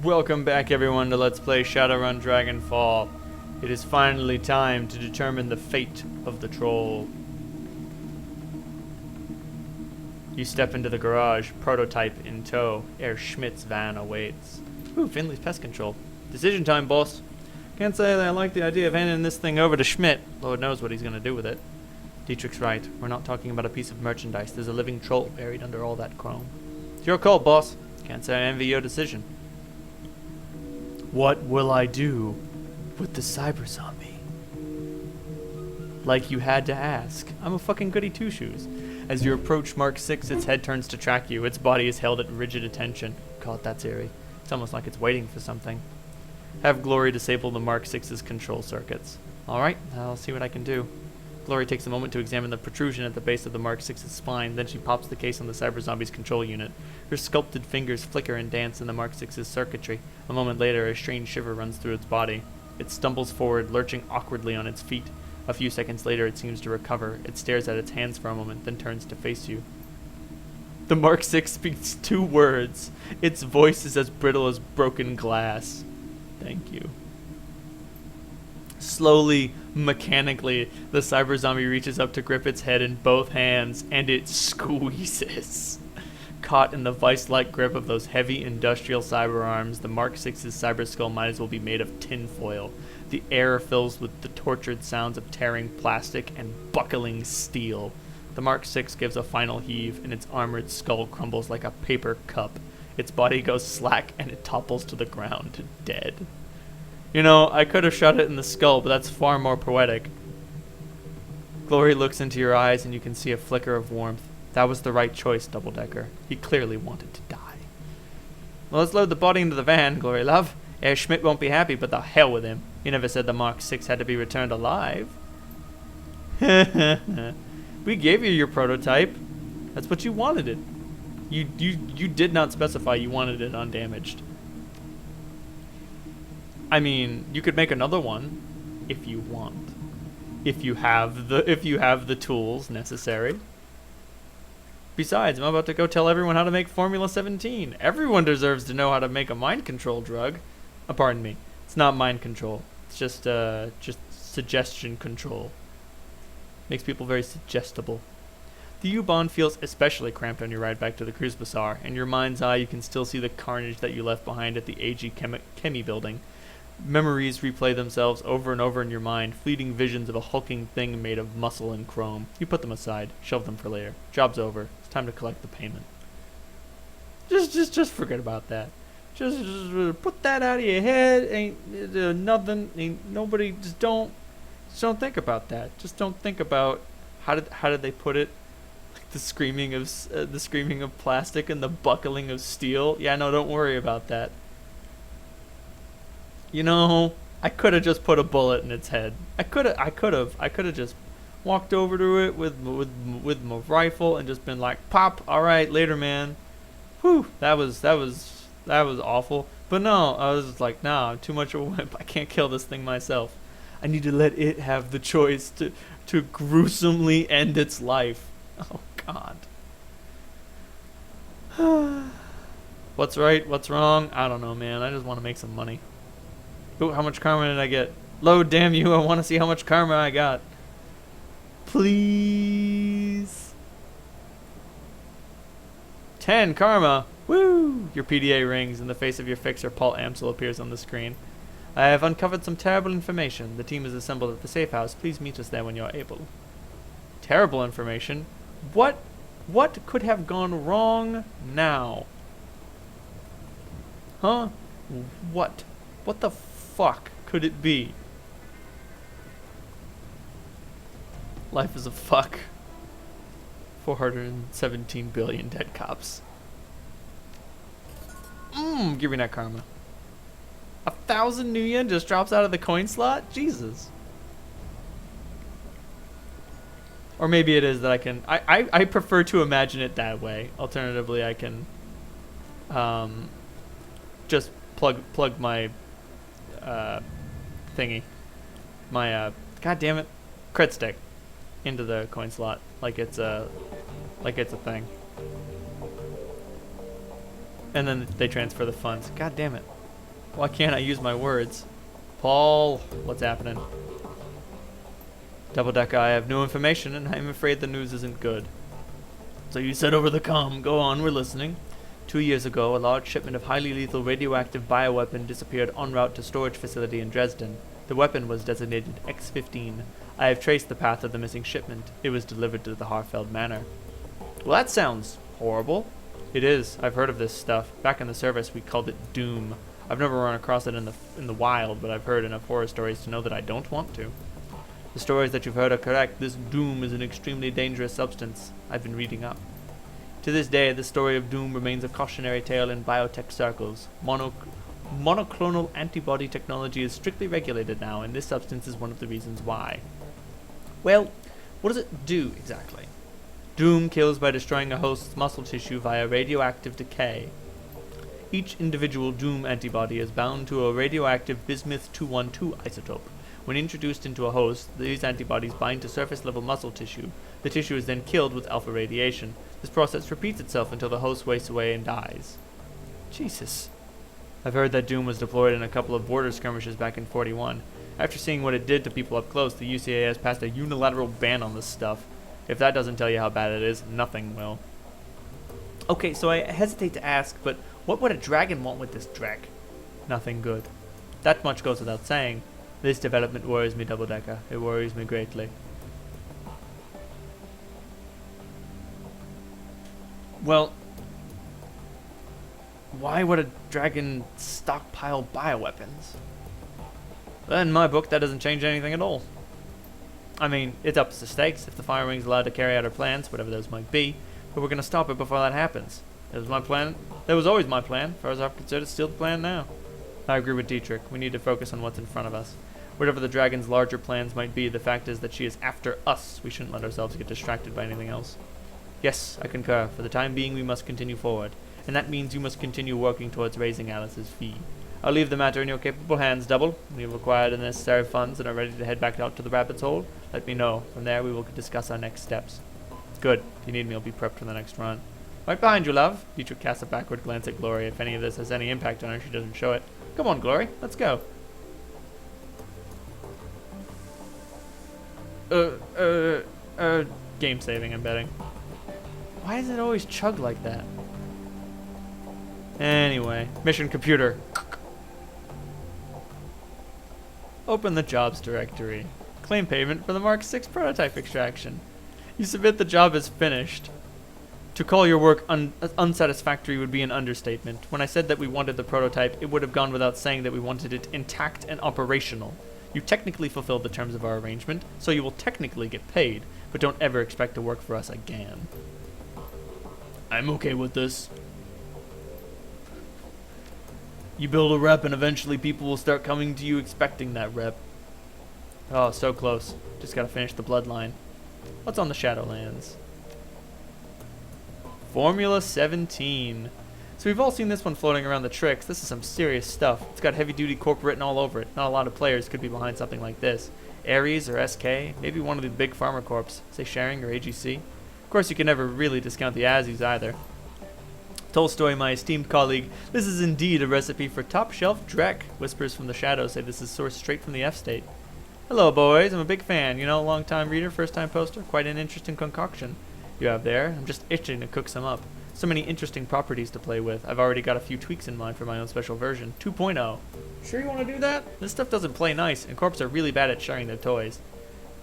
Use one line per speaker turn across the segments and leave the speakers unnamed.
Welcome back everyone to Let's Play Shadowrun Dragonfall. It is finally time to determine the fate of the troll. You step into the garage, prototype in tow. Herr Schmidt's van awaits. Ooh, Finley's Pest Control. Decision time, boss. Can't say that I like the idea of handing this thing over to Schmidt. Lord knows what he's gonna do with it. Dietrich's right. We're not talking about a piece of merchandise. There's a living troll buried under all that chrome. It's your call, boss. Can't say I envy your decision. What will I do with the cyber zombie? Like you had to ask. I'm a fucking goody two-shoes. As you approach Mark 6, its head turns to track you. Its body is held at rigid attention. God, that's eerie. It's almost like it's waiting for something. Have Glory disable the Mark 6's control circuits. Alright, I'll see what I can do. Glory takes a moment to examine the protrusion at the base of the Mark 6's spine, then she pops the case on the cyber zombie's control unit. Her sculpted fingers flicker and dance in the Mark 6's circuitry. A moment later, a strange shiver runs through its body. It stumbles forward, lurching awkwardly on its feet. A few seconds later, it seems to recover. It stares at its hands for a moment, then turns to face you. The Mark 6 speaks 2 words. Its voice is as brittle as broken glass. Thank you. Slowly, mechanically, the cyber zombie reaches up to grip its head in both hands, and it squeezes. Caught in the vice-like grip of those heavy industrial cyber arms, the Mark 6's cyber skull might as well be made of tinfoil. The air fills with the tortured sounds of tearing plastic and buckling steel. The Mark 6 gives a final heave, and its armored skull crumbles like a paper cup. Its body goes slack, and it topples to the ground, dead. You know, I could have shot it in the skull, but that's far more poetic. Glory looks into your eyes, and you can see a flicker of warmth. That was the right choice, Doubledecker. He clearly wanted to die. Well, let's load the body into the van, Glory love. Herr Schmidt won't be happy, but the hell with him. He never said the Mark 6 had to be returned alive. We gave you your prototype. That's what you wanted it. You did not specify you wanted it undamaged. I mean, you could make another one if you want. If you have the tools necessary. Besides, I'm about to go tell everyone how to make Formula 17. Everyone deserves to know how to make a mind control drug. Pardon me. It's not mind control. It's just suggestion control. Makes people very suggestible. The U-Bahn feels especially cramped on your ride back to the Cruise Bazaar. In your mind's eye, you can still see the carnage that you left behind at the AG Chemi building. Memories replay themselves over and over in your mind, fleeting visions of a hulking thing made of muscle and chrome. You put them aside, shelve them for later. Job's over. It's time to collect the payment. Just forget about that. Just put that out of your head. Ain't nothing. Ain't nobody. Just don't think about that. Just don't think about how did they put it? Like the screaming of plastic and the buckling of steel. Yeah, no, don't worry about that. You know, I could have just put a bullet in its head. I could have just walked over to it with my rifle and just been like, "Pop, all right, later, man." Whew, that was awful. But no, I was like, "Nah, I'm too much of a wimp. I can't kill this thing myself. I need to let it have the choice to gruesomely end its life." Oh God. What's right? What's wrong? I don't know, man. I just want to make some money. Ooh, how much karma did I get? Load, damn you. I want to see how much karma I got. Please. 10 karma. Woo! Your PDA rings. In the face of your fixer, Paul Amsel appears on the screen. I have uncovered some terrible information. The team is assembled at the safe house. Please meet us there when you're able. Terrible information? What could have gone wrong now? Huh? What the fuck could it be? Life is a fuck. 417 billion dead cops. Give me that karma. 1,000 new yen just drops out of the coin slot? Jesus. Or maybe it is that I can... I prefer to imagine it that way. Alternatively, I can just plug my thingy. My god damn it, crit stick into the coin slot like it's a thing. And then they transfer the funds. God damn it. Why can't I use my words? Paul, what's happening? Double Decker, I have new information, and I'm afraid the news isn't good. So you said over the comm. Go on, we're listening. 2 years ago, a large shipment of highly lethal radioactive bioweapon disappeared en route to storage facility in Dresden. The weapon was designated X-15. I have traced the path of the missing shipment. It was delivered to the Harfeld Manor. Well, that sounds horrible. It is. I've heard of this stuff. Back in the service, we called it Doom. I've never run across it in the wild, but I've heard enough horror stories to know that I don't want to. The stories that you've heard are correct. This Doom is an extremely dangerous substance. I've been reading up. To this day, the story of Doom remains a cautionary tale in biotech circles. Monoclonal antibody technology is strictly regulated now, and this substance is one of the reasons why. Well, what does it do exactly? Doom kills by destroying a host's muscle tissue via radioactive decay. Each individual Doom antibody is bound to a radioactive bismuth-212 isotope. When introduced into a host, these antibodies bind to surface-level muscle tissue. The tissue is then killed with alpha radiation. This process repeats itself until the host wastes away and dies. Jesus. I've heard that Doom was deployed in a couple of border skirmishes back in 41. After seeing what it did to people up close, the UCAS passed a unilateral ban on this stuff. If that doesn't tell you how bad it is, nothing will. Okay, so I hesitate to ask, but what would a dragon want with this Drek? Nothing good. That much goes without saying. This development worries me, Double Decker. It worries me greatly. Well, why would a dragon stockpile bioweapons? In my book, that doesn't change anything at all. I mean, it's up to stakes if the Fire Wing's allowed to carry out her plans, whatever those might be, but we're going to stop it before that happens. It was my plan. That was always my plan. As far as I'm concerned, it's still the plan now. I agree with Dietrich. We need to focus on what's in front of us. Whatever the dragon's larger plans might be, the fact is that she is after us. We shouldn't let ourselves get distracted by anything else. Yes, I concur. For the time being, we must continue forward. And that means you must continue working towards raising Alice's fee. I'll leave the matter in your capable hands, Double. When you've acquired the necessary funds and are ready to head back out to the Rabbit's Hole, let me know. From there, we will discuss our next steps. Good. If you need me, I'll be prepped for the next run. Right behind you, love. Dietrich casts a backward glance at Glory. If any of this has any impact on her, she doesn't show it. Come on, Glory. Let's go. Game saving, I'm betting. Why does it always chug like that? Anyway, mission computer. Open the jobs directory. Claim payment for the Mark 6 prototype extraction. You submit the job as finished. To call your work unsatisfactory would be an understatement. When I said that we wanted the prototype, it would have gone without saying that we wanted it intact and operational. You technically fulfilled the terms of our arrangement, so you will technically get paid, but don't ever expect to work for us again. I'm okay with this. You build a rep and eventually people will start coming to you expecting that rep. Oh, so close. Just gotta finish the bloodline. What's on the Shadowlands? Formula 17. So we've all seen this one floating around the tricks. This is some serious stuff. It's got heavy duty corp written all over it. Not a lot of players could be behind something like this. Ares or SK, maybe one of the big pharma corps, say Sharing or AGC. Of course you can never really discount the Azzies either. Tolstoy, my esteemed colleague, this is indeed a recipe for top-shelf Drek. Whispers from the shadows say this is sourced straight from the F-state. Hello, boys. I'm a big fan. You know, long-time reader, first-time poster. Quite an interesting concoction you have there. I'm just itching to cook some up. So many interesting properties to play with. I've already got a few tweaks in mind for my own special version. 2.0. Sure you want to do that? This stuff doesn't play nice, and corps are really bad at sharing their toys.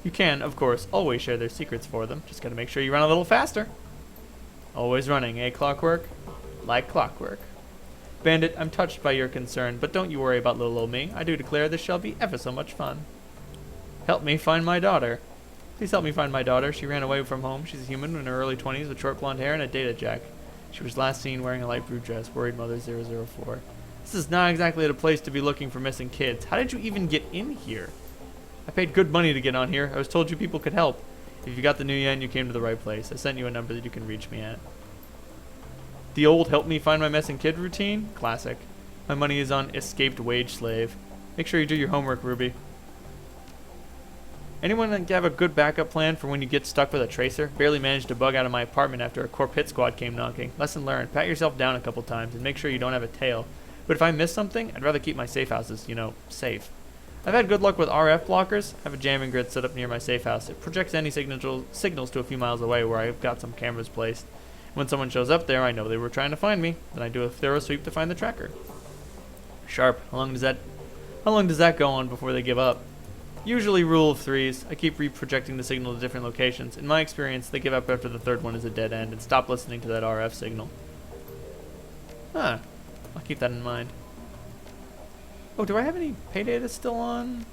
You can, of course, always share their secrets for them. Just gotta make sure you run a little faster. Always running, eh, Clockwork? Like clockwork. Bandit, I'm touched by your concern, but don't you worry about little old me. I do declare this shall be ever so much fun. Help me find my daughter. Please help me find my daughter. She ran away from home. She's a human in her early 20s with short blonde hair and a data jack. She was last seen wearing a light blue dress. Worried Mother 004. This is not exactly the place to be looking for missing kids. How did you even get in here? I paid good money to get on here. I was told you people could help. If you got the new yen, you came to the right place. I sent you a number that you can reach me at. The old help me find my missing kid routine? Classic. My money is on escaped wage slave. Make sure you do your homework, Ruby. Anyone have a good backup plan for when you get stuck with a tracer? Barely managed to bug out of my apartment after a Corp hit squad came knocking. Lesson learned. Pat yourself down a couple times and make sure you don't have a tail. But if I miss something, I'd rather keep my safe houses, safe. I've had good luck with RF blockers. I have a jamming grid set up near my safe house. It projects any signals to a few miles away where I've got some cameras placed. When someone shows up there, I know they were trying to find me. Then I do a thorough sweep to find the tracker. Sharp. How long does that go on before they give up? Usually rule of threes. I keep reprojecting the signal to different locations. In my experience, they give up after the third one is a dead end and stop listening to that RF signal. Huh. I'll keep that in mind. Oh, do I have any pay data still on?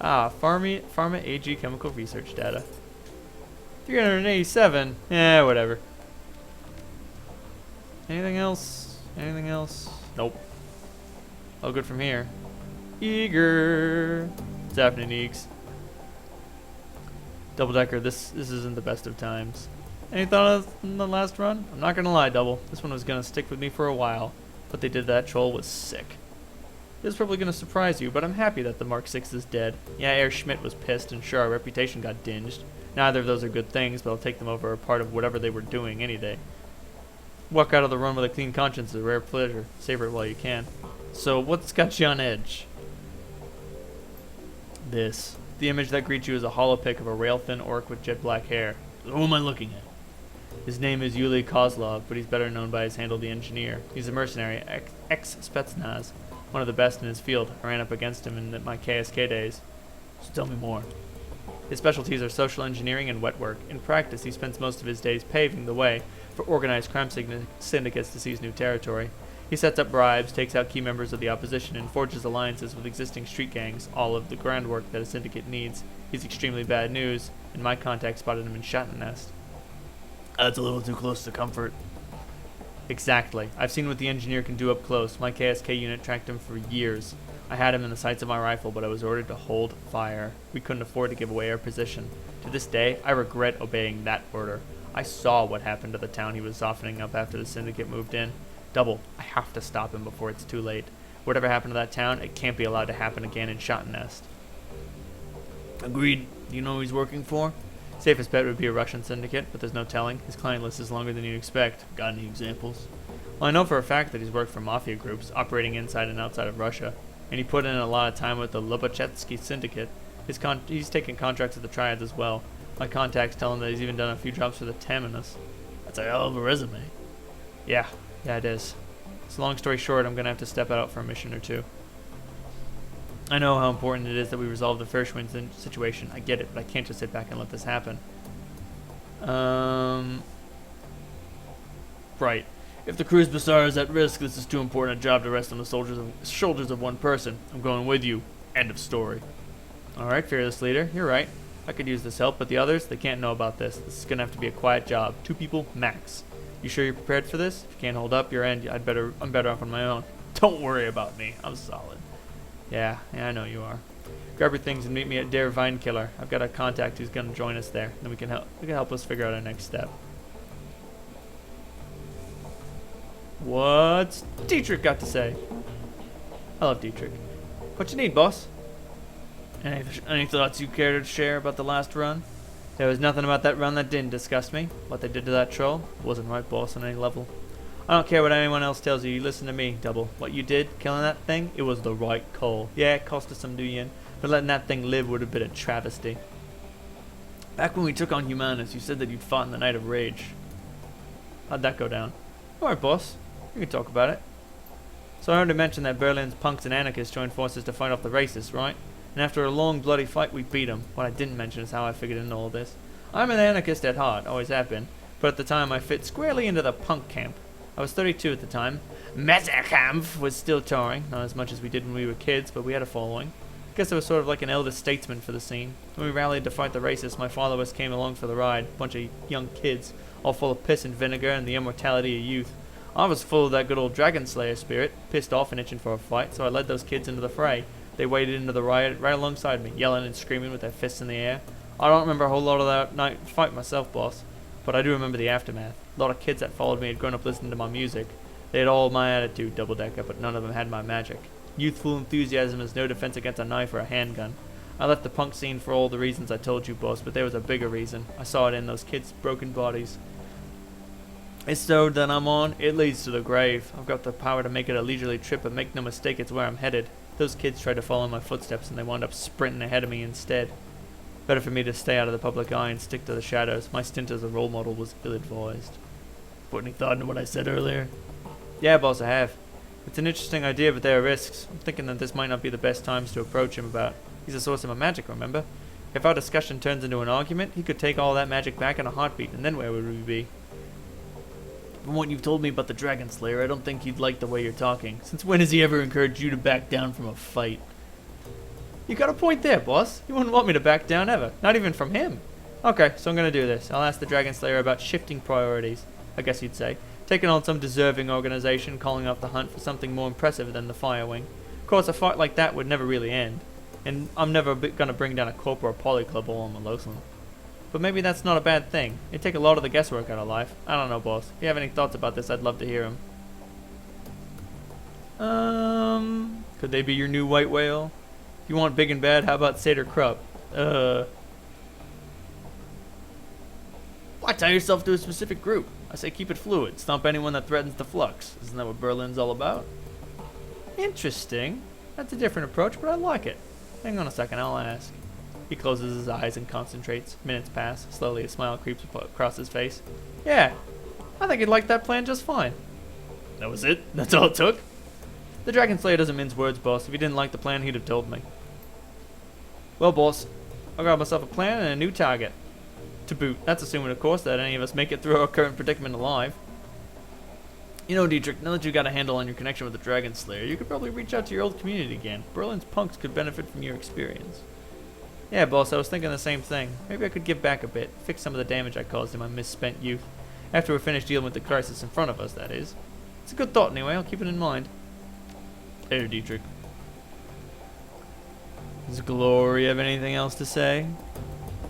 Pharma AG chemical research data. 387. Yeah, whatever. Anything else? Anything else? Nope. All good from here. Eager. What's happening, Eeks? Double Decker, this isn't the best of times. Any thought on the last run? I'm not gonna lie, Double. This one was gonna stick with me for a while. What they did to that troll was sick. This is probably gonna surprise you, but I'm happy that the Mark 6 is dead. Yeah, Air Schmidt was pissed, and sure, our reputation got dinged. Neither of those are good things, but I'll take them over a part of whatever they were doing any day. Walk out of the run with a clean conscience is a rare pleasure. Savor it while you can. So, what's got you on edge? This. The image that greets you is a holopic of a rail-thin orc with jet black hair. Who am I looking at? His name is Yuli Kozlov, but he's better known by his handle, the Engineer. He's a mercenary, ex-Spetsnaz, one of the best in his field. I ran up against him in my KSK days. So tell me more. His specialties are social engineering and wet work. In practice, he spends most of his days paving the way for organized crime syndicates to seize new territory. He sets up bribes, takes out key members of the opposition, and forges alliances with existing street gangs, all of the groundwork that a syndicate needs. He's extremely bad news, and my contact spotted him in Shatnest. That's a little too close to comfort. Exactly. I've seen what the Engineer can do up close. My KSK unit tracked him for years. I had him in the sights of my rifle, but I was ordered to hold fire. We couldn't afford to give away our position. To this day, I regret obeying that order. I saw what happened to the town he was softening up after the syndicate moved in. Double, I have to stop him before it's too late. Whatever happened to that town, it can't be allowed to happen again in Shatnest. Agreed. Do you know who he's working for? Safest bet would be a Russian syndicate, but there's no telling. His client list is longer than you'd expect. Got any examples? Well, I know for a fact that he's worked for mafia groups, operating inside and outside of Russia, and he put in a lot of time with the Lobachevsky syndicate. He's taken contracts with the Triads as well. My contacts tell him that he's even done a few jobs for the Taminus. That's a hell of a resume. Yeah, it is. So long story short, I'm going to have to step out for a mission or two. I know how important it is that we resolve the Fershwin situation. I get it, but I can't just sit back and let this happen. Right. If the Cruz Bazaar is at risk, this is too important a job to rest on the shoulders of one person. I'm going with you. End of story. Alright, fearless leader. You're right. I could use this help, but the others, they can't know about this. This is going to have to be a quiet job. 2 people, max. You sure you're prepared for this? If you can't hold up your end, I'm better off on my own. Don't worry about me. I'm solid. Yeah, I know you are. Grab your things and meet me at Dare Vinekiller. I've got a contact who's going to join us there. Then we can help us figure out our next step. What's Dietrich got to say? I love Dietrich. What you need, boss? Any thoughts you care to share about the last run? There was nothing about that run that didn't disgust me. What they did to that troll wasn't right, boss, on any level. I don't care what anyone else tells you. You listen to me, Double. What you did, killing that thing, it was the right call. Yeah, it cost us some doing, but letting that thing live would have been a travesty. Back when we took on Humanus, you said that you'd fought in the Night of Rage. How'd that go down? Alright, boss. You can talk about it. So I heard you mention that Berlin's punks and anarchists joined forces to fight off the racists, right? And after a long, bloody fight, we beat them. What I didn't mention is how I figured into all this. I'm an anarchist at heart, always have been. But at the time, I fit squarely into the punk camp. I was 32 at the time. Messerkampf was still touring. Not as much as we did when we were kids, but we had a following. I guess I was sort of like an elder statesman for the scene. When we rallied to fight the racists, my followers came along for the ride. A bunch of young kids, all full of piss and vinegar and the immortality of youth. I was full of that good old Dragon Slayer spirit, pissed off and itching for a fight, so I led those kids into the fray. They waded into the riot right alongside me, yelling and screaming with their fists in the air. I don't remember a whole lot of that night fight myself, boss, but I do remember the aftermath. A lot of kids that followed me had grown up listening to my music. They had all my attitude, Double Decker, but none of them had my magic. Youthful enthusiasm is no defense against a knife or a handgun. I left the punk scene for all the reasons I told you, boss, but there was a bigger reason. I saw it in those kids' broken bodies. This road that I'm on, it leads to the grave. I've got the power to make it a leisurely trip, but make no mistake, it's where I'm headed. Those kids tried to follow my footsteps, and they wound up sprinting ahead of me instead. Better for me to stay out of the public eye and stick to the shadows. My stint as a role model was ill-advised. Put any thought into what I said earlier? Yeah, boss, I have. It's an interesting idea, but there are risks. I'm thinking that this might not be the best times to approach him about. He's a source of my magic, remember? If our discussion turns into an argument, he could take all that magic back in a heartbeat, and then where would we be? From what you've told me about the Dragon Slayer, I don't think he'd like the way you're talking. Since when has he ever encouraged you to back down from a fight? You got a point there, boss. He wouldn't want me to back down ever. Not even from him. Okay, so I'm gonna do this. I'll ask the Dragon Slayer about shifting priorities, I guess you'd say. Taking on some deserving organization, calling off the hunt for something more impressive than the Fire Wing. Of course, a fight like that would never really end. And I'm never gonna bring down a corp or a poly club all on my lonesome. But maybe that's not a bad thing. It'd take a lot of the guesswork out of life. I don't know, boss. If you have any thoughts about this, I'd love to hear them. Could they be your new white whale? If you want big and bad, how about Satyr Krupp? Why tie yourself to a specific group? I say keep it fluid. Stomp anyone that threatens the flux. Isn't that what Berlin's all about? Interesting. That's a different approach, but I like it. Hang on a second, I'll ask. He closes his eyes and concentrates. Minutes pass. Slowly a smile creeps across his face. Yeah, I think he'd like that plan just fine. That was it? That's all it took? The Dragon Slayer doesn't mince words, boss. If he didn't like the plan, he'd have told me. Well, boss, I got myself a plan and a new target. To boot. That's assuming, of course, that any of us make it through our current predicament alive. You know, Dietrich, now that you got a handle on your connection with the Dragon Slayer, you could probably reach out to your old community again. Berlin's punks could benefit from your experience. Yeah, boss, I was thinking the same thing. Maybe I could give back a bit, fix some of the damage I caused in my misspent youth. After we're finished dealing with the crisis in front of us, that is. It's a good thought anyway, I'll keep it in mind. There, Dietrich. Does Glory have anything else to say?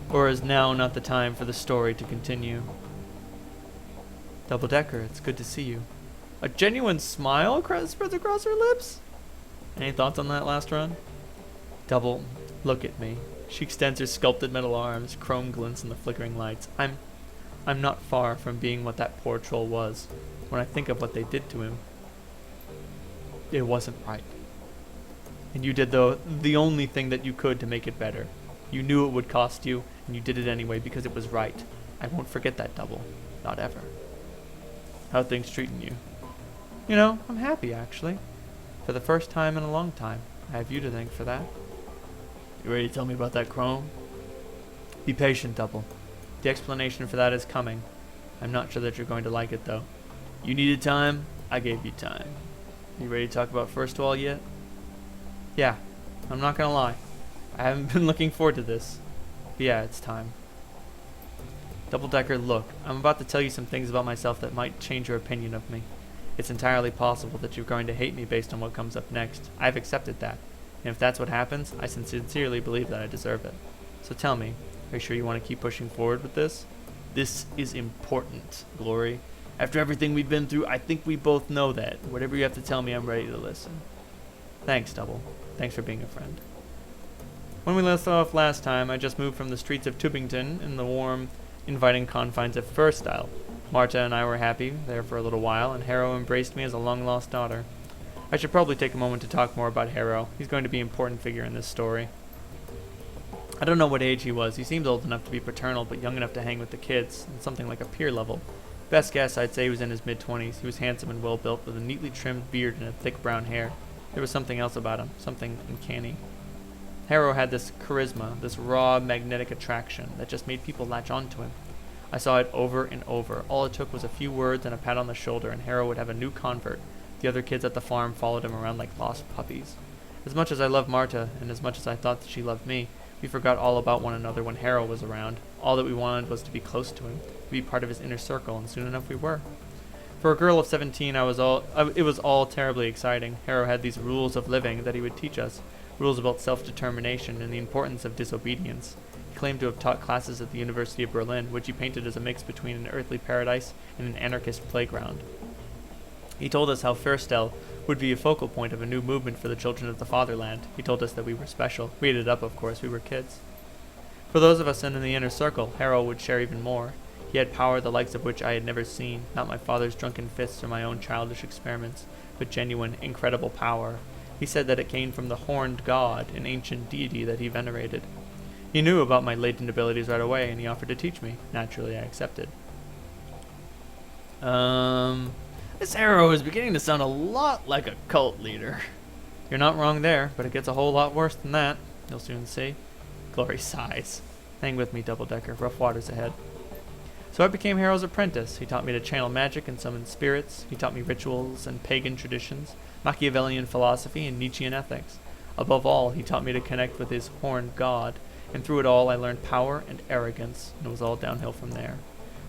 Or is now not the time for the story to continue? Double Decker, it's good to see you. A genuine smile spreads across her lips? Any thoughts on that last run? Double, look at me. She extends her sculpted metal arms, chrome glints in the flickering lights. I'm not far from being what that poor troll was. When I think of what they did to him, it wasn't right. And you did the only thing that you could to make it better. You knew it would cost you, and you did it anyway because it was right. I won't forget that, Double. Not ever. How are things treating you? You know, I'm happy, actually. For the first time in a long time. I have you to thank for that. You ready to tell me about that chrome? Be patient, Double. The explanation for that is coming. I'm not sure that you're going to like it, though. You needed time? I gave you time. You ready to talk about First Wall yet? Yeah, I'm not gonna lie. I haven't been looking forward to this. But yeah, it's time. Double Decker, look, I'm about to tell you some things about myself that might change your opinion of me. It's entirely possible that you're going to hate me based on what comes up next. I've accepted that. And if that's what happens, I sincerely believe that I deserve it. So tell me, are you sure you want to keep pushing forward with this? This is important, Glory. After everything we've been through, I think we both know that. Whatever you have to tell me, I'm ready to listen. Thanks, Double. Thanks for being a friend. When we left off last time, I just moved from the streets of Tübingen in the warm, inviting confines of Fürstyle. Marta and I were happy there for a little while, and Harrow embraced me as a long-lost daughter. I should probably take a moment to talk more about Harrow. He's going to be an important figure in this story. I don't know what age he was. He seemed old enough to be paternal, but young enough to hang with the kids, and something like a peer level. Best guess, I'd say he was in his mid-20s. He was handsome and well-built, with a neatly trimmed beard and a thick brown hair. There was something else about him, something uncanny. Harrow had this charisma, this raw, magnetic attraction that just made people latch onto him. I saw it over and over. All it took was a few words and a pat on the shoulder, and Harrow would have a new convert. The other kids at the farm followed him around like lost puppies. As much as I loved Marta, and as much as I thought that she loved me, we forgot all about one another when Harrow was around. All that we wanted was to be close to him, to be part of his inner circle, and soon enough we were. For a girl of 17, it was all terribly exciting. Harrow had these rules of living that he would teach us, rules about self-determination and the importance of disobedience. He claimed to have taught classes at the University of Berlin, which he painted as a mix between an earthly paradise and an anarchist playground. He told us how Fürstell would be a focal point of a new movement for the children of the fatherland. He told us that we were special. We ate it up, of course. We were kids. For those of us in the inner circle, Harrow would share even more. He had power the likes of which I had never seen, not my father's drunken fists or my own childish experiments, but genuine, incredible power. He said that it came from the horned god, an ancient deity that he venerated. He knew about my latent abilities right away, and he offered to teach me. Naturally, I accepted. This hero is beginning to sound a lot like a cult leader. You're not wrong there, but it gets a whole lot worse than that. You'll soon see. Glory sighs. Hang with me, Double-Decker. Rough waters ahead. So I became Harrow's apprentice. He taught me to channel magic and summon spirits. He taught me rituals and pagan traditions, Machiavellian philosophy, and Nietzschean ethics. Above all, he taught me to connect with his horned god, and through it all I learned power and arrogance, and it was all downhill from there.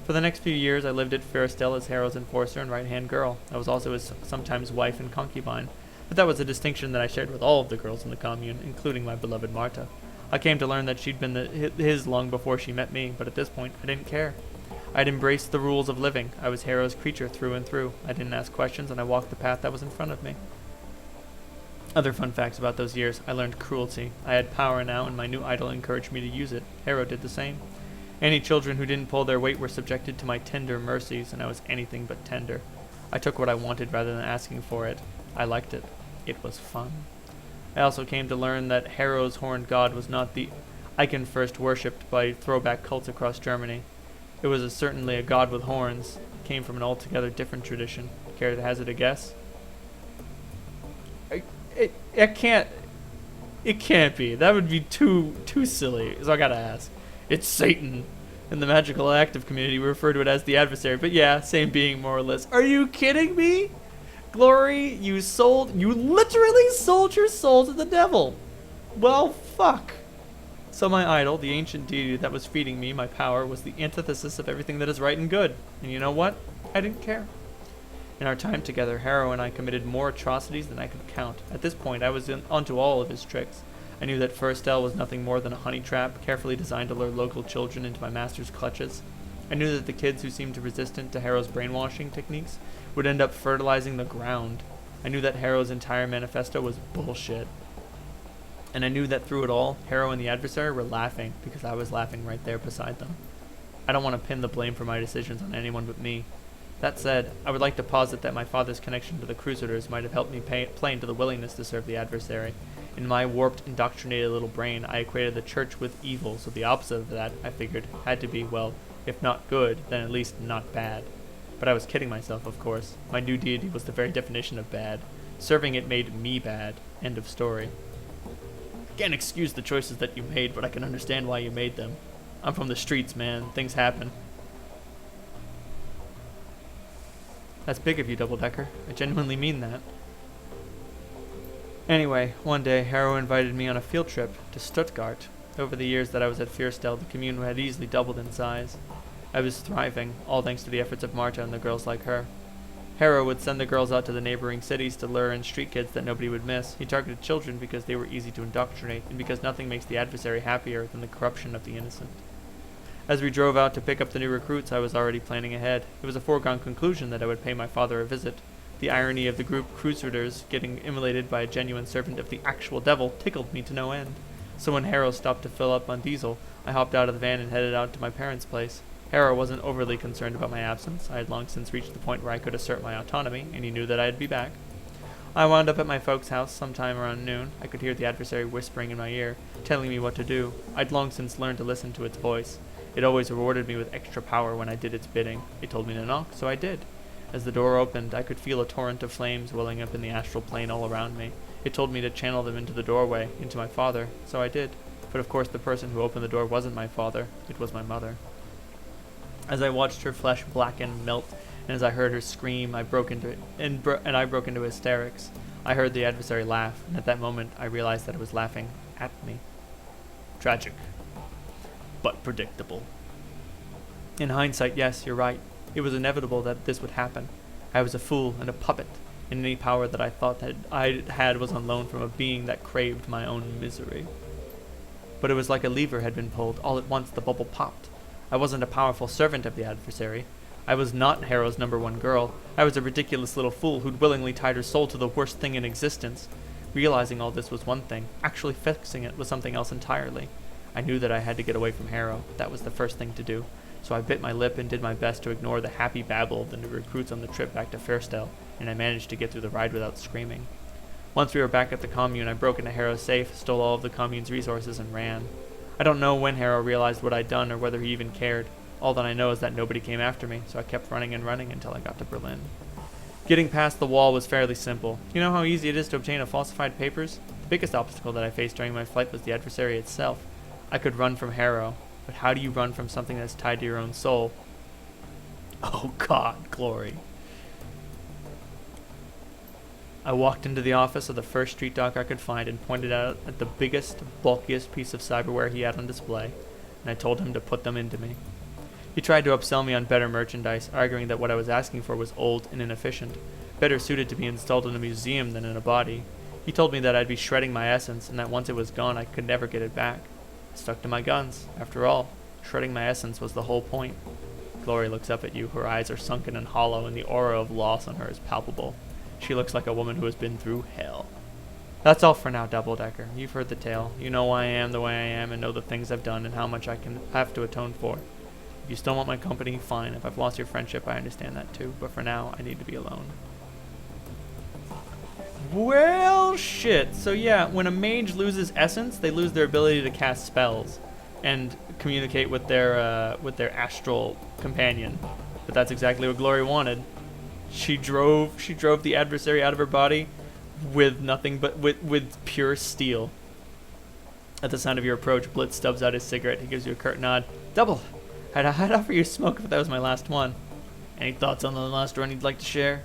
For the next few years, I lived at Fairstell as Harrow's enforcer and right-hand girl. I was also his sometimes wife and concubine, but that was a distinction that I shared with all of the girls in the commune, including my beloved Marta. I came to learn that she'd been his long before she met me, but at this point, I didn't care. I'd embraced the rules of living. I was Harrow's creature through and through. I didn't ask questions, and I walked the path that was in front of me. Other fun facts about those years: I learned cruelty. I had power now, and my new idol encouraged me to use it. Harrow did the same. Any children who didn't pull their weight were subjected to my tender mercies, and I was anything but tender. I took what I wanted rather than asking for it. I liked it. It was fun. I also came to learn that Harrow's horned god was not the icon first worshipped by throwback cults across Germany. It was certainly a god with horns. It came from an altogether different tradition. Care to hazard a guess? It can't be. That would be too silly, so I gotta ask. It's Satan. In the magical active community, we refer to it as the adversary, but yeah, same being more or less. Are you kidding me? Glory, you literally sold your soul to the devil. Well, fuck. So my idol, the ancient deity that was feeding me my power, was the antithesis of everything that is right and good. And you know what? I didn't care. In our time together, Harrow and I committed more atrocities than I could count. At this point, I was onto all of his tricks. I knew that Fairstell was nothing more than a honey trap, carefully designed to lure local children into my master's clutches. I knew that the kids who seemed resistant to Harrow's brainwashing techniques would end up fertilizing the ground. I knew that Harrow's entire manifesto was bullshit. And I knew that through it all, Harrow and the adversary were laughing, because I was laughing right there beside them. I don't want to pin the blame for my decisions on anyone but me. That said, I would like to posit that my father's connection to the Crusaders might have helped me play into the willingness to serve the adversary. In my warped, indoctrinated little brain, I equated the church with evil, so the opposite of that, I figured, had to be, well, if not good, then at least not bad. But I was kidding myself, of course. My new deity was the very definition of bad. Serving it made me bad. End of story. Can't excuse the choices that you made, but I can understand why you made them. I'm from the streets, man. Things happen. That's big of you, Double-Decker. I genuinely mean that. Anyway, one day, Harrow invited me on a field trip to Stuttgart. Over the years that I was at Fairstell, the commune had easily doubled in size. I was thriving, all thanks to the efforts of Marta and the girls like her. Harrow would send the girls out to the neighboring cities to lure in street kids that nobody would miss. He targeted children because they were easy to indoctrinate, and because nothing makes the adversary happier than the corruption of the innocent. As we drove out to pick up the new recruits, I was already planning ahead. It was a foregone conclusion that I would pay my father a visit. The irony of the group Crusaders getting immolated by a genuine servant of the actual devil tickled me to no end. So when Harrow stopped to fill up on diesel, I hopped out of the van and headed out to my parents' place. Harrow wasn't overly concerned about my absence. I had long since reached the point where I could assert my autonomy, and he knew that I'd be back. I wound up at my folks' house sometime around noon. I could hear the adversary whispering in my ear, telling me what to do. I'd long since learned to listen to its voice. It always rewarded me with extra power when I did its bidding. It told me to knock, so I did. As the door opened, I could feel a torrent of flames welling up in the astral plane all around me. It told me to channel them into the doorway, into my father, so I did. But of course the person who opened the door wasn't my father, it was my mother. As I watched her flesh blacken and melt, and as I heard her scream, I broke into hysterics. I heard the adversary laugh, and at that moment I realized that it was laughing at me. Tragic, but predictable. In hindsight, yes, you're right. It was inevitable that this would happen. I was a fool and a puppet, and any power that I thought that I had was on loan from a being that craved my own misery. But it was like a lever had been pulled. All at once the bubble popped. I wasn't a powerful servant of the adversary. I was not Harrow's #1 girl. I was a ridiculous little fool who'd willingly tied her soul to the worst thing in existence. Realizing all this was one thing. Actually fixing it was something else entirely. I knew that I had to get away from Harrow. That was the first thing to do. So I bit my lip and did my best to ignore the happy babble of the new recruits on the trip back to Fairstell, and I managed to get through the ride without screaming. Once we were back at the commune, I broke into Harrow's safe, stole all of the commune's resources, and ran. I don't know when Harrow realized what I'd done or whether he even cared. All that I know is that nobody came after me, so I kept running and running until I got to Berlin. Getting past the wall was fairly simple. You know how easy it is to obtain falsified papers? The biggest obstacle that I faced during my flight was the adversary itself. I could run from Harrow, but how do you run from something that's tied to your own soul? Oh God, Glory. I walked into the office of the first street dog I could find and pointed out at the biggest, bulkiest piece of cyberware he had on display, and I told him to put them into me. He tried to upsell me on better merchandise, arguing that what I was asking for was old and inefficient, better suited to be installed in a museum than in a body. He told me that I'd be shredding my essence, and that once it was gone I could never get it back. I stuck to my guns. After all, shredding my essence was the whole point. Glory looks up at you, her eyes are sunken and hollow, and the aura of loss on her is palpable. She looks like a woman who has been through hell. That's all for now, Doubledecker. You've heard the tale. You know why I am the way I am and know the things I've done and how much I can have to atone for. If you still want my company, fine. If I've lost your friendship, I understand that too. But for now, I need to be alone. Well, shit. So yeah, when a mage loses essence, they lose their ability to cast spells and communicate with their astral companion. But that's exactly what Glory wanted. She drove the adversary out of her body with nothing but with pure steel. At the sound of your approach, Blitz stubs out his cigarette. He gives you a curt nod. Double, I'd offer you a smoke if that was my last one. Any thoughts on the last run you'd like to share?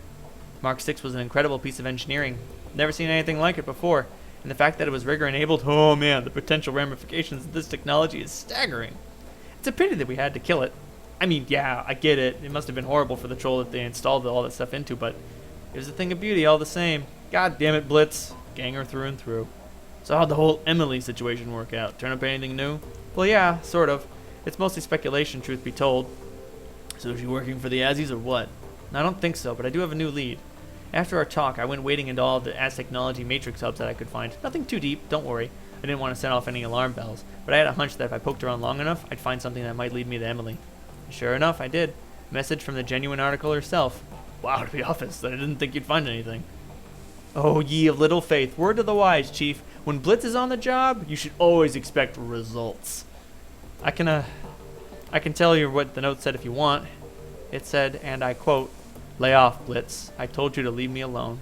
Mark 6 was an incredible piece of engineering. Never seen anything like it before. And the fact that it was rigger enabled, oh man, the potential ramifications of this technology is staggering. It's a pity that we had to kill it. I mean, yeah, I get it. It must have been horrible for the troll that they installed all that stuff into, but it was a thing of beauty all the same. God damn it, Blitz. Ganger through and through. So how'd the whole Emily situation work out? Turn up anything new? Well, yeah, sort of. It's mostly speculation, truth be told. So is she working for the Azzies or what? I don't think so, but I do have a new lead. After our talk, I went wading into all the Aztechnology Matrix hubs that I could find. Nothing too deep, don't worry. I didn't want to set off any alarm bells, but I had a hunch that if I poked around long enough, I'd find something that might lead me to Emily. Sure enough, I did. A message from the genuine article herself. Wow, to be honest, I didn't think you'd find anything. Oh, ye of little faith, word to the wise, Chief. When Blitz is on the job, you should always expect results. I can tell you what the note said if you want. It said, and I quote, "Lay off, Blitz. I told you to leave me alone.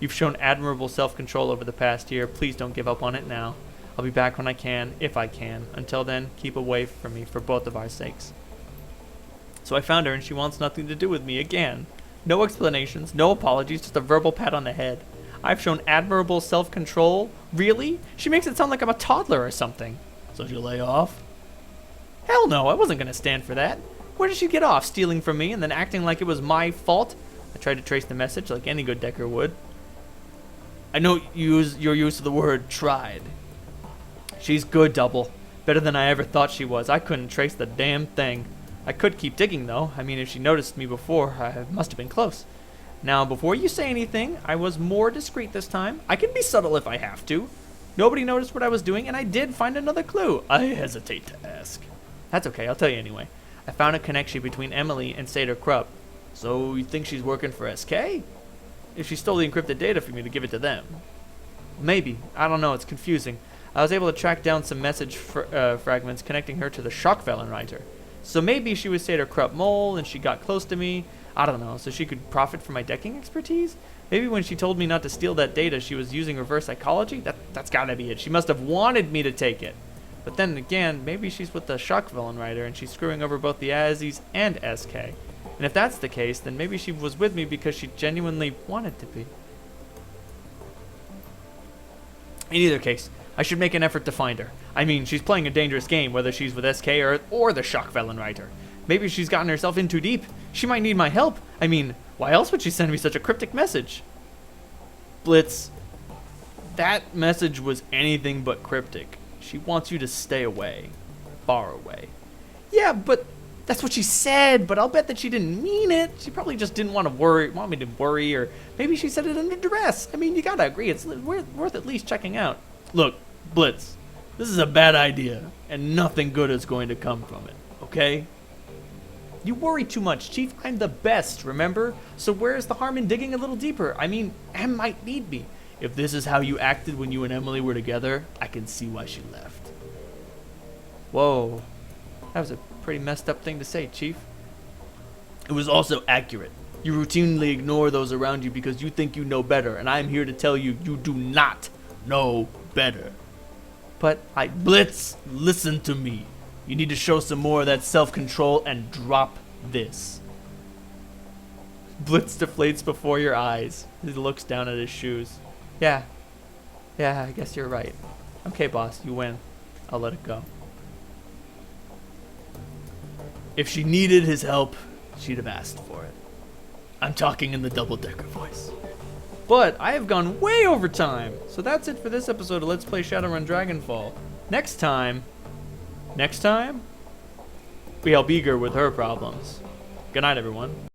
You've shown admirable self-control over the past year. Please don't give up on it now. I'll be back when I can, if I can. Until then, keep away from me for both of our sakes." So I found her, and she wants nothing to do with me again. No explanations, no apologies, just a verbal pat on the head. I've shown admirable self-control? Really? She makes it sound like I'm a toddler or something. So she'll lay off? Hell no, I wasn't going to stand for that. Where did she get off, stealing from me and then acting like it was my fault? I tried to trace the message like any good Decker would. I know your use of the word tried. She's good, Double. Better than I ever thought she was. I couldn't trace the damn thing. I could keep digging, though. I mean, if she noticed me before, I must have been close. Now, before you say anything, I was more discreet this time. I can be subtle if I have to. Nobody noticed what I was doing, and I did find another clue. I hesitate to ask. That's okay, I'll tell you anyway. I found a connection between Emily and Satyr Krupp. So, you think she's working for SK? If she stole the encrypted data from me to give it to them. Maybe. I don't know, it's confusing. I was able to track down some message fragments connecting her to the Schockfellenreiter. So maybe she was Satyr Krupp Mole and she got close to me. I don't know, so she could profit from my decking expertise? Maybe when she told me not to steal that data, she was using reverse psychology? That's gotta be it. She must have wanted me to take it. But then again, maybe she's with the Schockfellenreiter and she's screwing over both the Azzies and SK. And if that's the case, then maybe she was with me because she genuinely wanted to be. In either case, I should make an effort to find her. I mean, she's playing a dangerous game, whether she's with SK or the Schockfellenreiter. Maybe she's gotten herself in too deep. She might need my help. I mean, why else would she send me such a cryptic message? Blitz, that message was anything but cryptic. She wants you to stay away. Far away. Yeah, but that's what she said, but I'll bet that she didn't mean it. She probably just didn't want me to worry, or maybe she said it under duress. I mean, you gotta agree, it's worth at least checking out. Look, Blitz, this is a bad idea, and nothing good is going to come from it, okay? You worry too much, Chief. I'm the best, remember? So where's the harm in digging a little deeper? I mean, Em might need me. If this is how you acted when you and Emily were together, I can see why she left. Whoa. That was a pretty messed up thing to say, Chief. It was also accurate. You routinely ignore those around you because you think you know better, and I'm here to tell you you do not know better. But Blitz, listen to me. You need to show some more of that self-control and drop this. Blitz deflates before your eyes. He looks down at his shoes. Yeah, I guess you're right. Okay, boss, you win. I'll let it go. If she needed his help, she'd have asked for it. I'm talking in the double-decker voice. But I have gone way over time. So that's it for this episode of Let's Play Shadowrun Dragonfall. Next time, we help Eager with her problems. Good night, everyone.